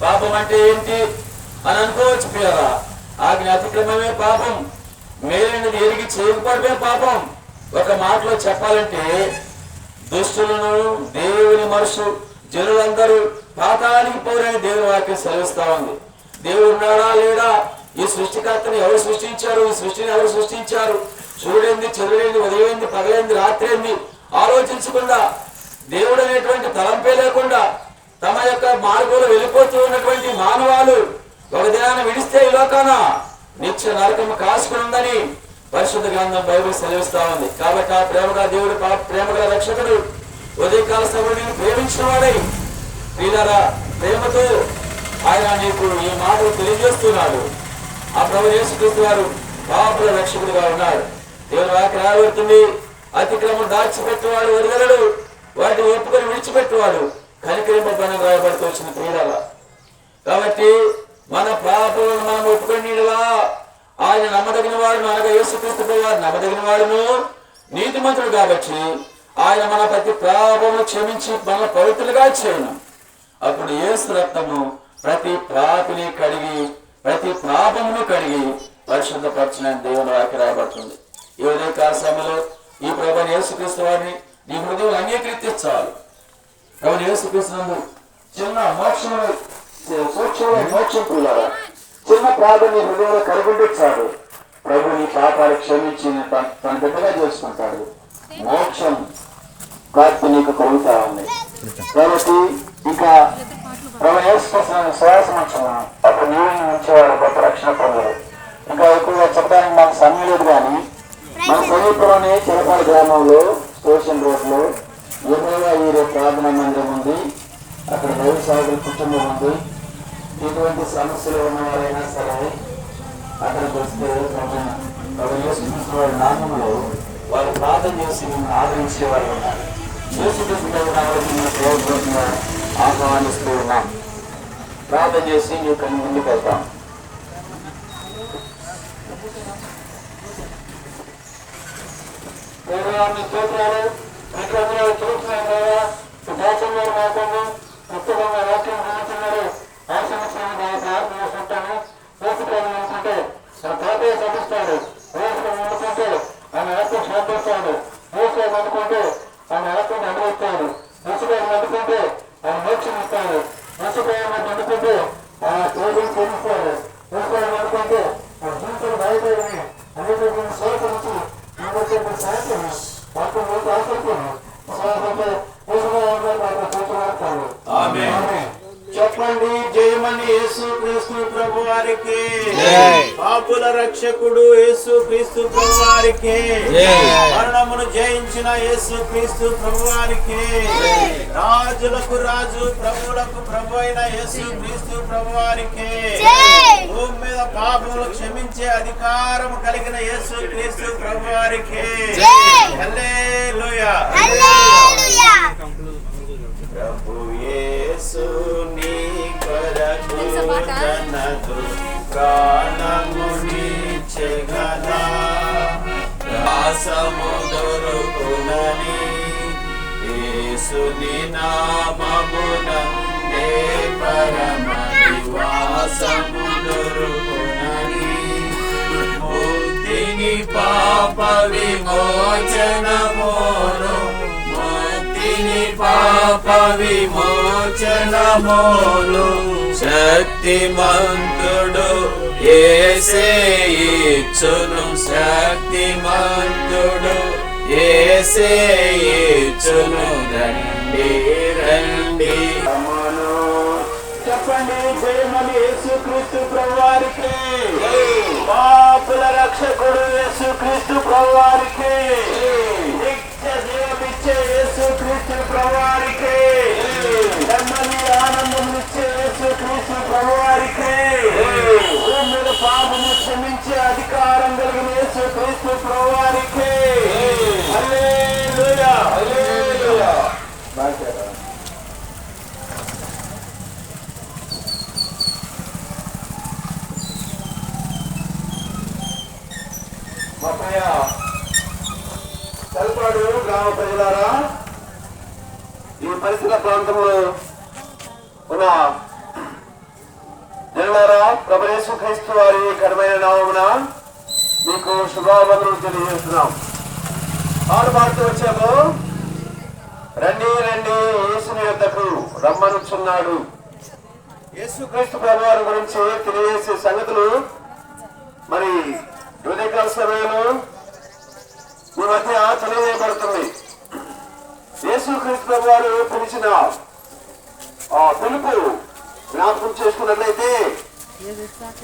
పాపం అంటే ఏంటి అని అనుకోవచ్చు పిల్లరా. ఆజ్ఞ అతిక్రమమే పాపం, మేలైనది ఎరిగి చేయకపోవడమే పాపం. ఒక మాటలో చెప్పాలంటే దుష్టులను దేవుని మనసు జనులందరూ పాతాళానికి పోరని దేవుని వాక్యం సెలవిస్తా ఉంది. దేవుడు ఉన్నాడా లేడా? ఈ సృష్టికర్తని ఎవరు సృష్టించారు? ఈ సృష్టిని ఎవరు సృష్టించారు? సూర్యుడేంది, చంద్రుడేంది, ఉదయమైంది, పగలైంది, రాత్రి ఆలోచించకుండా దేవుడు అనేటువంటి తలంపే లేకుండా తమ యొక్క మార్గంలో వెళ్ళిపోతూ ఉన్నటువంటి మానవాళు ఒక దినాన్ని విడిస్తే ఈ లోకాన నిత్య నరకం కాసుకుని ఉందని పరిశుద్ధ గ్రంథం బైబిల్ సెలవిస్తా ఉంది. కాబట్టి ఆ ప్రేమగా దేవుడు ప్రేమగా రక్షకుడు ఉదయకాల సమయంలో ప్రేమించిన వాడై ప్రియులారా ప్రేమతో ఆయన నీకు ఈ మాటలు తెలియజేస్తున్నాడు. ఆ ప్రభువు యేసుక్రీస్తు వారు పాపుల రక్షకుడిగా ఉన్నాడు. దేవుని వాక్యం రాబడుతుంది, అతిక్రమం దాచిపెట్టేవాడు వదలడు, వాటిని ఒప్పుకొని విడిచిపెట్టేవాడు కనికరింపబడిన రాయబడుతూ వచ్చిన ప్రియులారా. కాబట్టి మన పాపలను మనం ఒప్పుకొనిలా ఆయన నమ్మదగిన వాడును, అనగా యేసుక్రీస్తు వారు నమ్మదగిన వాడును, నీతిమంతుడు. కాబట్టి ఆయన మన ప్రతి పాపమును క్షమించి మన పవిత్రులుగా చేయను. అప్పుడు యేసు రక్తము ప్రతి పాపిని కడిగి ప్రతి పాపమును కడిగి పరిశుద్ధపరచిన దేవుని వాక్యం రాయబడుతుంది. ఈ ఉదయకాల సమయంలో ఈ ప్రభువైన యేసుక్రీస్తు వారిని నీ హృదయం అంగీకరించాలి. ప్రభువైన యేసుక్రీస్తు చిన్న మోక్షం పిల్లారా, చిన్న ప్రార్థన నీ హృదయంలో కలిగి చాలు. ప్రభు నీ పాపాలు క్షమించి తన బిడ్డగా చేసుకుంటాడు. మోక్షం ప్రాప్తి నీకు కలుగుతా ఉంది. కాబట్టి ఇంకా ప్రభు యేసుక్రీస్తు శ్వాసం ఉంచున్నాం. అప్పుడు నీళ్ళు ఉంచేవారు గొప్ప రక్షణ పొందారు. ఇంకా ఎక్కువగా చెప్పడానికి మాకు సమయం లేదు, కానీ మన సమీపంలోనే చిరపాలి గ్రామంలో స్టేషన్ రోడ్లో ఎదురుగా వీరే ప్రార్థనా మందిరం ఉంది. అక్కడ వ్యవసాయ కుటుంబం ఉంది. ఎటువంటి సమస్యలు ఉన్నవారైనా సరే అక్కడికి వస్తే వారి నామంలో వారు ప్రార్థన చేసి మేము ఆదరించే వారు ఉన్నారు. యేసుక్రీస్తుగా ఆహ్వానిస్తూ ఉన్నాం. ప్రార్థన చేసి నీకు ముందుకు వెళ్తాం. స్తోత్రాలు మీకు చూస్తున్నారా? దాచంలో మాత్రమే పుస్తకంగా వాక్యం రాస్తున్నారు. ఆ సంవత్సరాన్ని ప్రార్థన చేస్తుంటాను. పోషకాలు అనుకుంటే తాతయ్య చదివిస్తాడు. పోషకం అనుకుంటే ఆయన ఆత్మ శాంతిస్తాడు. పోషకాలు అనుకుంటే ఆయన ఆత్మను అనుభవిస్తాడు. ముసుకాయలు అనుకుంటే ఆయన మోక్షం ఇస్తాడు. ముసుకాయలు అనుకుంటే ఆయన తోడుని చెల్లిస్తాడు. పోషకాలు అనుకుంటే ఆ జీవితం బయటని అనేక సోకరించి సాయంత్రం చెప్పండి జయమని యేసుక్రీస్తు ప్రభువారికి, పాపుల రక్షకుడు యేసుక్రీస్తు ప్రభువారికి, మరణమును జయించిన యేసుక్రీస్తు ప్రభువారికి, రాజులకు రాజు ప్రభువులకు ప్రభు అయిన యేసుక్రీస్తు ప్రభువారికి, భూమి మీద పాపములు క్షమించే అధికారం కలిగిన యేసుక్రీస్తు ప్రభువారికి హల్లెలూయా. ప్రభు యేసు నీ కొరకు తనదు ప్రాణమునిచ్చెగదా, దాసము దొరుకునని యేసుని నామమునందే పరమ నివాసము దొరుకునని, ముక్తిని పాప విమోచనమును పాప విమోచనమును శక్తిమంతుడు యేసే ఇచ్చును, శక్తిమంతుడు యేసే ఇచ్చును. రండి రండి చెప్పండి జయమని యేసుక్రీస్తు ప్రభువారికి, పాపుల రక్షకుడు యేసుక్రీస్తు ప్రభువారికి, యేసుక్రీస్తు ప్రభువారికి, నెమ్మది ఆనందం ఇచ్చే యేసుక్రీస్తు ప్రభువారికి, భూమి మీద పాపము క్షమించే అధికారం కలిగిన యేసుక్రీస్తు ప్రభువారికి హల్లెలూయా హల్లెలూయా. పరిసర ప్రాంతంలో ఉన్న జనులారా, ప్రభు యేసుక్రీస్తు వారి ఘనమైన నామమున మీకు శుభావందనలు తెలియజేస్తున్నాం. పాడుతూ వచ్చాము, రండి రండి యేసుని యొద్దకు రమ్మనుచున్నాడు. యేసుక్రీస్తు ప్రభు వారి గురించి తెలియజేసే సంగతులు మరి ఉదయకాల సమయంలో మీ మధ్య తెలియజేయబడుతుంది. యేసుక్రీస్తు ప్రభు వారు పిలిచిన ఆ పిలుపు జ్ఞాపకం చేసుకున్నట్లయితే,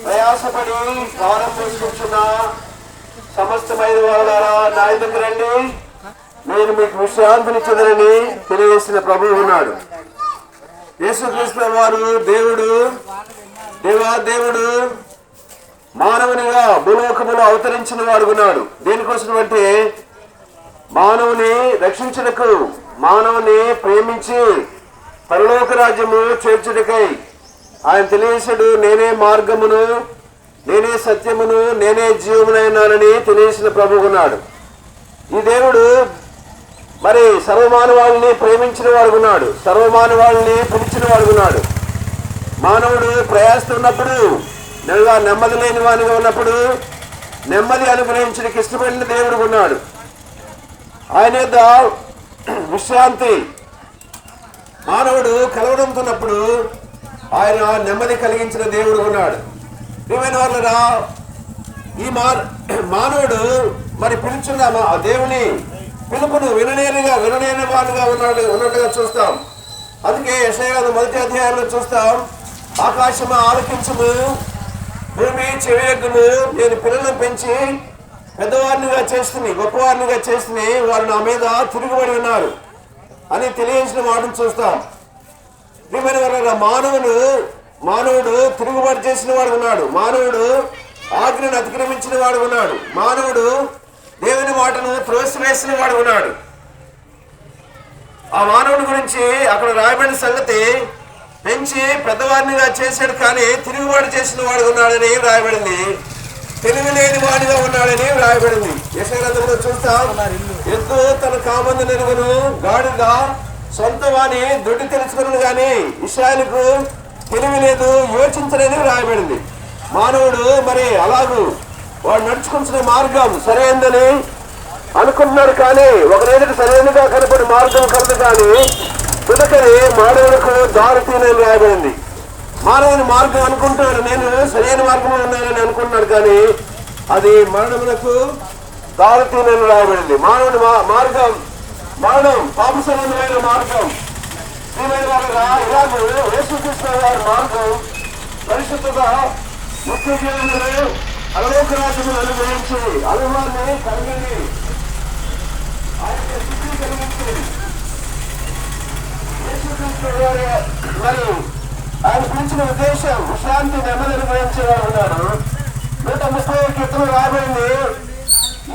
ప్రయాసపడి భారం మోసుకుంటున్న సమస్తమైన వారులారా నా దగ్గర రండి, నేను మీకు విశ్రాంతినిచ్చదనని తెలియజేసిన ప్రభువు ఉన్నాడు. యేసుక్రీస్తు వారు దేవుడు మానవునిగా భూలోకములో అవతరించిన వాడు ఉన్నాడు. దేనికోసం అంటే మానవుని రక్షించుటకు, మానవుని ప్రేమించి పరలోక రాజ్యము చేర్చుటకై ఆయన తెలియసాడు. నేనే మార్గమును, నేనే సత్యమును, నేనే జీవమునైనానని తెలియసిన ప్రభువు ఉన్నాడు. ఈ దేవుడు మరి సర్వమానవాళ్ళని ప్రేమించిన వాడు ఉన్నాడు, సర్వమానవాళ్ళని పిలిచిన వాడు ఉన్నాడు. మానవుడు ప్రయాసస్తున్నప్పుడు, నెమ్మది లేని వానిగా ఉన్నప్పుడు నెమ్మది అనుగ్రహించడానికి ఇష్టపడిన దేవుడు ఉన్నాడు. ఆయన యొక్క విశ్రాంతి మానవుడు కలవడంతున్నప్పుడు ఆయన నెమ్మది కలిగించిన దేవుడు ఉన్నాడు. ప్రియమైన వాళ్ళరా, ఈ మానవుడు మరి పిలుచున్న ఆ దేవుని పిలుపును వినలేని వాడుగా ఉన్నట్టుగా చూస్తాం. అందుకే యెషయా 1వ అధ్యాయంలో చూస్తాం, ఆకాశము ఆలకించుము, భూమి చెవియొగ్గుము, నేను పిల్లలను పెంచి పెద్దవారినిగా చేస్తుంది, గొప్పవారినిగా చేస్తుంది, వారు నా మీద తిరుగుబడి ఉన్నారు అని తెలియజేసిన మాటను చూస్తాం. మానవుడు తిరుగుబాటు చేసిన వాడు ఉన్నాడు, మానవుడు ఆజ్ఞను అతిక్రమించిన వాడు ఉన్నాడు, మానవుడు దేవుని మాటను త్రోసివేసిన వాడు ఉన్నాడు. ఆ మానవుడి గురించి అక్కడ రాయబడిన సంగతి, పెంచి పెద్దవారినిగా చేశాడు కానీ తిరుగుబాటు చేసిన వాడు ఉన్నాడని రాయబడింది, తెలివి లేని వాడిగా ఉన్నాడని రాయబడింది. యెషయా గ్రంథంలో చూస్తాం, ఎద్దు తన కామందు నెరుగును, గాడిద సొంత వాణి దొడ్డి తెలుసుకున్నాను గాని ఇశ్రాయేలుకు తెలివి లేదు, యోచించలేని రాయబడింది. మానవుడు మరి అలాగూ వాడు నడుచుకుంటున్న మార్గం సరైనదని అనుకుంటున్నాడు కానీ ఒకరేదికి సరైనగా కనపడి మార్గం కలదు కానీ తుదకని మానవులకు దారి తీయని రాయబడింది. మానవుని మార్గం అనుకుంటున్నాడు, నేను సరైన మార్గంలో ఉన్నానని అనుకుంటున్నాడు కానీ అది మరణములకు దారి తీయని రాయబడింది. మానవుని మార్గం మరణం, పాపసమైన మార్గం. ఇలాగూ యేసుక్రీస్తు వారి మార్గం పరిశుద్ధత, ముఖ్య జీవనంలో అలలోక రాజ్యమును అనుభవించి అనుభవాన్ని కలిగింది, ఆయన స్థితిని కలిగించి యేసుక్రీస్తు వారి మరి ఆయన పిలిచిన ఉద్దేశం విశ్రాంతి నెమ్మది అనుభవించేవారు ఉన్నారు. 130 కీర్తన రాబడింది,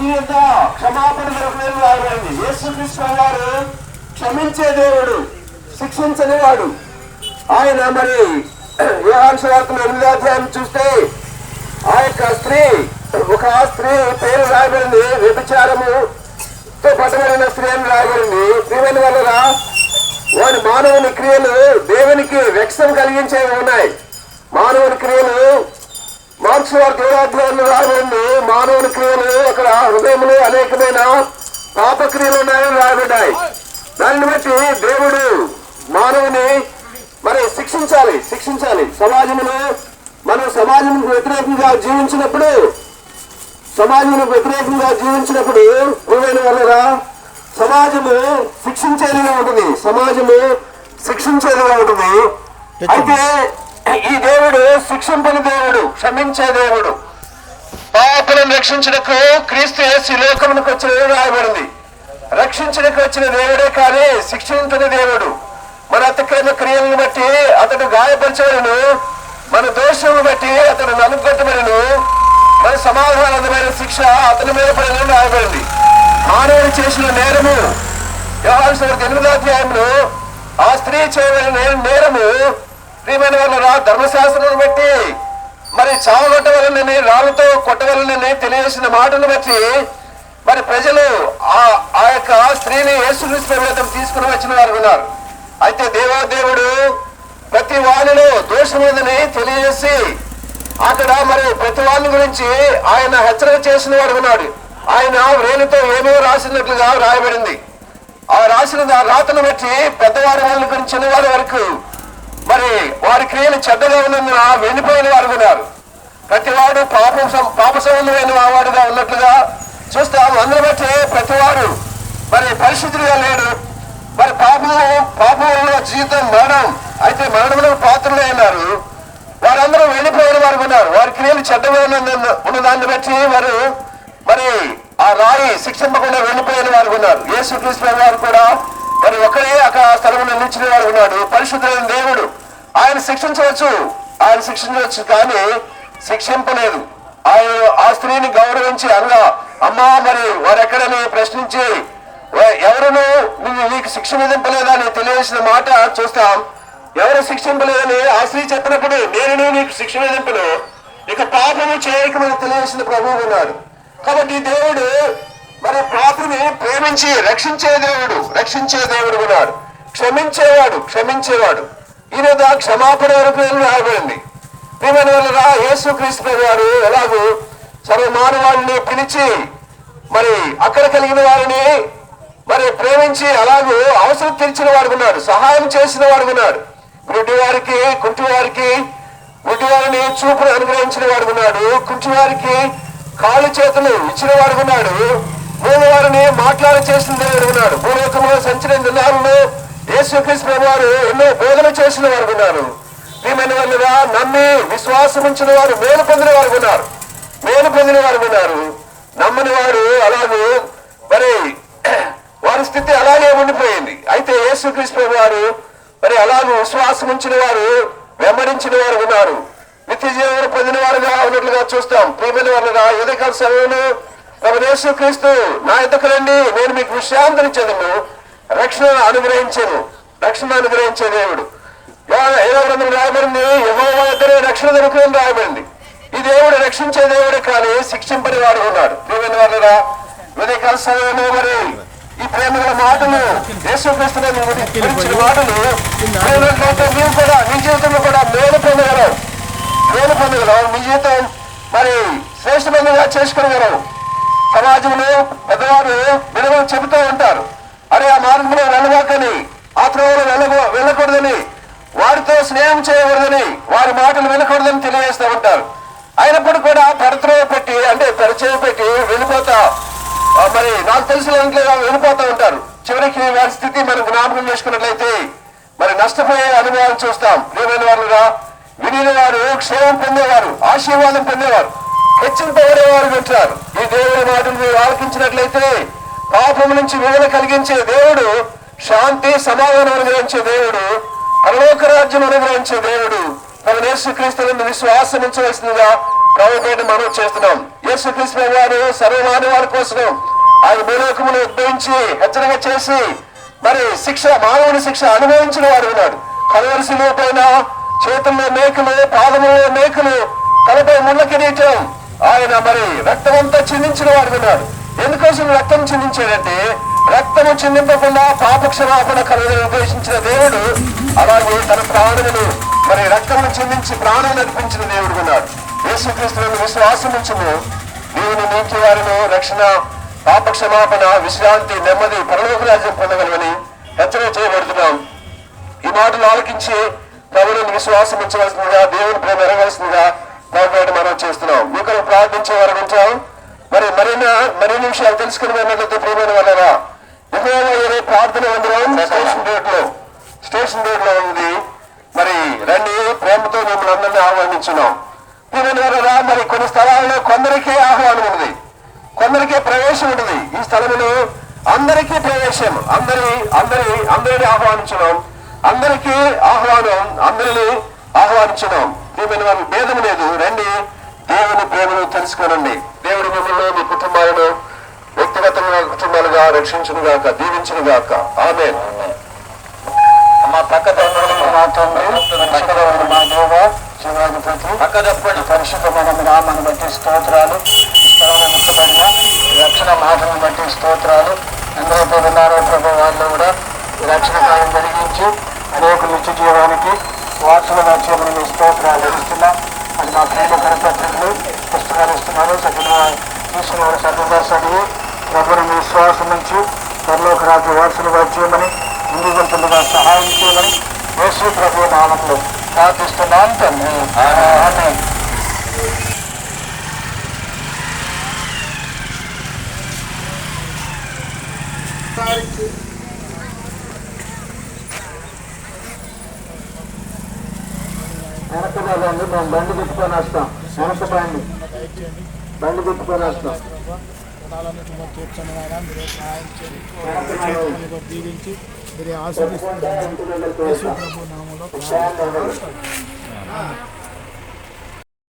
ఈ యొక్క క్షమాపణ దొరకలేదు రాబడింది. యేసుక్రీస్తు వారు క్షమించే దేవుడు, శిక్షించని వాడు. ఆయన మరి యోహాను సువార్త 8వ అధ్యాయం చూస్తే ఆ యొక్క ఒక స్త్రీ పేరు రాయబడింది, వ్యభిచారముతో పట్టబడిన స్త్రీ అని రాయబడింది. ప్రియమైన వాళ్ళరా, వాడి మానవుని క్రియలు దేవునికి వ్యక్తం కలిగించేవి ఉన్నాయి. మానవుని క్రియలు మార్క్స్ వారి 7వ అధ్యాయంలో రాయబడింది, మానవుని క్రియలు అక్కడ హృదయంలో అనేకమైన పాపక్రియలు ఉన్నాయని రాయబడ్డాయి. దాన్ని బట్టి దేవుడు మానవుని మరి శిక్షించాలి. మనం సమాజంకు వ్యతిరేకంగా జీవించినప్పుడు ప్రియమైన వాళ్ళరా, సమాజము శిక్షించేదిగా ఉంటుంది. అయితే ఈ దేవుడు శిక్షింపని దేవుడు, క్షమించే దేవుడు. పాపులను రక్షించుటకు క్రీస్తు యేసు ఈ లోకమునకు వచ్చిన రాయబడింది. రక్షించుటకు వచ్చిన దేవుడే కానీ శిక్షించని దేవుడు. మన అతిక్రమ క్రియలను బట్టి అతడు గాయపరచబడను, మన దోషమును బట్టి అతడు నలుగొట్టబడను, మన సమాధానమైన శిక్ష అతని మీద పడని రాయబడింది. మానవుడు చేసిన నేరము యోహాను సువార్త 8వ అధ్యాయంలో ఆ స్త్రీ చేయబడిన నేరము, ప్రియమైన వాళ్ళ ధర్మశాస్త్రాన్ని బట్టి మరి చావగొట్టవలనని, రాళ్ళతో కొట్టవలనని తెలియజేసిన మాటను బట్టి మరి ప్రజలు ఆ యొక్క స్త్రీని యేసుక్రీస్తు ప్రభువుకు తీసుకుని వచ్చిన వారు ఉన్నారు. అయితే దేవాదేవుడు ప్రతి వాణిలో దోషముందని తెలియజేసి అక్కడ మరి ప్రతి వాణి గురించి ఆయన హెచ్చరిక చేసిన వాడు ఉన్నాడు. ఆయన వ్రేలుతో ఏమో రాసినట్లుగా రాయబడింది. ఆ రాసిన రాతను బట్టి పెద్దవారి వాళ్ళ గురించి చిన్నవారి వరకు మరి వారి క్రియలు చెడ్డగా ఉన్నందున వెళ్ళిపోయిన వారు ఉన్నారు. ప్రతివాడు పాప సంబంధమైన వాడుగా ఉన్నట్లుగా చూస్తాం. అందులో బట్టి ప్రతివాడు మరి పరిశుద్ధులుగా లేడు. మరి పాపంలో జీవితం మరణం, అయితే మరణంలో పాత్రలే ఉన్నారు. వారందరూ వెళ్ళిపోయిన వారు ఉన్నారు. వారి క్రియలు చెడ్డగా ఉన్న దాన్ని బట్టి వారు మరి ఆ రాయి శిక్షింపకుండా వెళ్ళిపోయిన వారు ఉన్నారు. యేసుక్రీస్తు వారు కూడా మరి ఒకరే అక్కడ స్థలంలో నిలిచిన వారు ఉన్నాడు. పరిశుద్ధులైన దేవుడు ఆయన శిక్షించవచ్చు కానీ శిక్షింపలేదు. ఆయన ఆ స్త్రీని గౌరవించి అనగా అమ్మా మరి వారెక్కడని ప్రశ్నించి ఎవరును నీకు శిక్ష విధింపలేదా అని తెలియజేసిన మాట చూస్తాం. ఎవరు శిక్షింపలేదని ఆ స్త్రీ చెప్పినప్పుడు నేను నీకు శిక్ష విధింపను, ఇక పాపము చేయకమని తెలియజేసిన ప్రభువు ఉన్నాడు. కాబట్టి దేవుడు మరి పాపిని ప్రేమించి రక్షించే దేవుడు ఉన్నాడు. క్షమించేవాడు ఈరోజు క్షమాపణ వరకు రాయబడింది. ప్రియమైన వాళ్ళరా, యేసుక్రీస్తు వారు ఎలాగూ సర్వమానవాళ్ళని పిలిచి మరి అక్కడ కలిగిన వారిని మరి ప్రేమించి అలాగూ అవసరం తీర్చిన వాడు ఉన్నాడు, సహాయం చేసిన వాడు ఉన్నాడు. గుడ్డివారికి గుడ్డివారిని చూపును అనుగ్రహించిన వాడు ఉన్నాడు. కుంటివారికి కాళ్ళు చేతులు ఇచ్చిన వాడు ఉన్నాడు. మూగవారిని మాట్లాడ చేసిన దేవుడు ఉన్నాడు. భూలోకంలో సంచలన దినాలను యేసుక్రీస్తు వారు ఎన్నో బోధన చేసిన వారు ఉన్నారు. ప్రియమైన వాళ్ళుగా నమ్మి విశ్వాసం ఉంచిన వారు మేలు పొందిన వారు ఉన్నారు. నమ్మని వారు అలాగూ మరి వారి స్థితి అలాగే ఉండిపోయింది. అయితే యేసుక్రీస్తు వారు మరి అలాగూ విశ్వాసం ఉంచిన వారు వెంబడించిన వారు ఉన్నారు. నిత్య జీవనం పొందిన వారుగా ఉన్నట్లుగా చూస్తాం. ప్రియమైన వాళ్ళుగా ఉదయకాల సమయంలో ప్రభు యేసుక్రీస్తు నా యొద్దకు రండి, నేను మీకు విశ్రాంతినిచ్చేదను, రక్షణ అనుగ్రహించే దేవుడు. ఏదో గ్రంథం రాయబడింది, యెహోవా దగ్గరే రక్షణ దొరుకుతుందని రాయబడింది. ఈ దేవుడు రక్షించే దేవుడు కానీ శిక్షింపని వాడు ఉన్నాడు. ప్రియమైన వాళ్ళరా, ఉదయకాల సమయంలో మరి ఈ ప్రేమల మాటలు యేసుక్రీస్తు గురించిన మాటలు నీవు కూడా నీ జీవితంలో కూడా మేలు పొందగలవు. నీ జీవితం మరి శ్రేష్టమైనగా చేసుకోగలవు. సమాజంలో పెద్దవారు విలువ చెబుతూ ఉంటారు, అరే ఆ మార్గంలో వెళ్ళవాకని, ఆ త్రోవలో వెళ్ళకూడదని, వారితో స్నేహం చేయకూడదని, వారి మాటలు వినకూడదని తెలియజేస్తూ ఉంటారు. అయినప్పుడు కూడా పెడత్రోవ పెట్టి అంటే పరిచయం పెట్టి వెళ్ళిపోతా మరి నాకు తెలిసిన ఇంట్లో వెళ్ళిపోతూ ఉంటారు. చివరికి వారి స్థితి మనం జ్ఞాపకం చేసుకున్నట్లయితే మరి నష్టపోయే అనుభవాలు చూస్తాం. ప్రియమైన వారుగా వినిన వారు క్షేమం పొందేవారు, ఆశీర్వాదం పొందేవారు, హెచ్చింపబడేవారు ఉంటారు. ఈ దేవుడి మాటలు మీరు ఆలకించినట్లయితే పాపం నుంచి విడుదల కలిగించే దేవుడు, శాంతి సమాధానం అనుగ్రహించే దేవుడు, పరలోక రాజ్యం అనుగ్రహించే దేవుడు. మన యేసుక్రీస్తులను విశ్వాసం ఉంచవలసిందిగా ప్రభుపేట మనం చేస్తున్నాం. యేసుక్రీస్తు వారు సర్వమానవారి కోసం ఆయన భూలోకమును ఉద్భవించి హెచ్చరిక చేసి మరి మానవుని శిక్ష అనుభవించిన వాడు ఉన్నాడు. కలువరి శిలువ పైన చేతుల్లో మేకులు, పాదముల్లో మేకులు, తలపై ముళ్ళ కిరీటం, ఆయన మరి రక్తమంతా చిందించిన వాడు ఉన్నాడు. ఎందుకోసం రక్తం చిందించాడంటే రక్తము చిందింపకుండా పాప క్షమాపణ కలువరిని ఉద్దేశించిన దేవుడు అలాగే తన ప్రాణమును మరి రక్తమును చిందించి ప్రాణం నడిపించిన దేవుడు ఉన్నాడు. యేసుక్రీస్తులను విశ్వాసం ఉంచుము, నీవు నీటి వారిని రక్షణ, పాప క్షమాపణ, విశ్రాంతి, నెమ్మది, పరలోక రాజ్యం పొందగలవని హెచ్చరిక చేయబడుతున్నాం. ఈ మాటలు ఆలకించి ప్రభువుని విశ్వాసం ఉంచవలసిందిగా, దేవుని ప్రేమ ఎరగవలసిందిగా ప్రభుపేట మనం చేస్తున్నాం. మీకు ప్రార్థించే వారు ఉంటాం. మరి మరిన్ని నిమిషాలు తెలుసుకుని వెళ్ళినట్లయితే ప్రియమైన వాళ్ళరా, యెహోవా ప్రార్థన మందిరం స్టేషన్ రోడ్ లో ఉంది. మరి రండి, ప్రేమతో మిమ్మల్ని అందరినీ ఆహ్వానించున్నాం. ప్రియమైన వాళ్ళరా, మరి కొన్ని స్థలాల్లో కొందరికే ఆహ్వానం ఉంది, కొందరికే ప్రవేశం ఉంటుంది. ఈ స్థలంలో అందరికీ ప్రవేశం, అందరినీ ఆహ్వానించున్నాం. అందరికీ ఆహ్వానం, అందరినీ ఆహ్వానించున్నాం. ప్రియమైన వారు భేదం లేదు, రండి, దేవుని ప్రేమను తెలుసుకోనండి. దేవుడు మిమ్మల్ని మీ కుటుంబాలను వ్యక్తిగతంగా కుటుంబాలుగా రక్షించును గాక, దీవించును గాక. ఆమేన్. మా పక్క పక్కదప్పటి పరిశుద్ధమైన నామాన్ని బట్టి స్తోత్రాలు, స్థలంలో ముట్టబడిన రక్షణ మాటలను బట్టి స్తోత్రాలు. ఎందరైతే ఉన్నారో ప్రభు వాళ్ళు కూడా రక్షణ కార్యం జరిగించి అనేక నిత్య జీవానికి వారసులుగా చేయమని మీ స్తోత్రాలు ఇస్తున్నాం. అది మా ప్రియుల కరపత్రికలు పుస్తకాలు ఇస్తున్నారు. సభ్యులు తీసుకున్న వారు సభ్యులుగా చదివి ప్రభుత్వ మీ విశ్వాసం నుంచి పరలోక రాజ్య వారసులుగా చేయమని ముందుగా సహాయం చేయమని యేసు ప్రభు నామంలో ప్రార్థిస్తున్నాం తండ్రి. ఆమేన్. వెనకదండి, మేము బండి తిప్పుకొని వస్తాం. వెనక బండి తిప్పుకొని వస్తాం. దీవించి మీరు ఆశీర్వదిస్తున్నారు. యేసు ప్రభు నామములో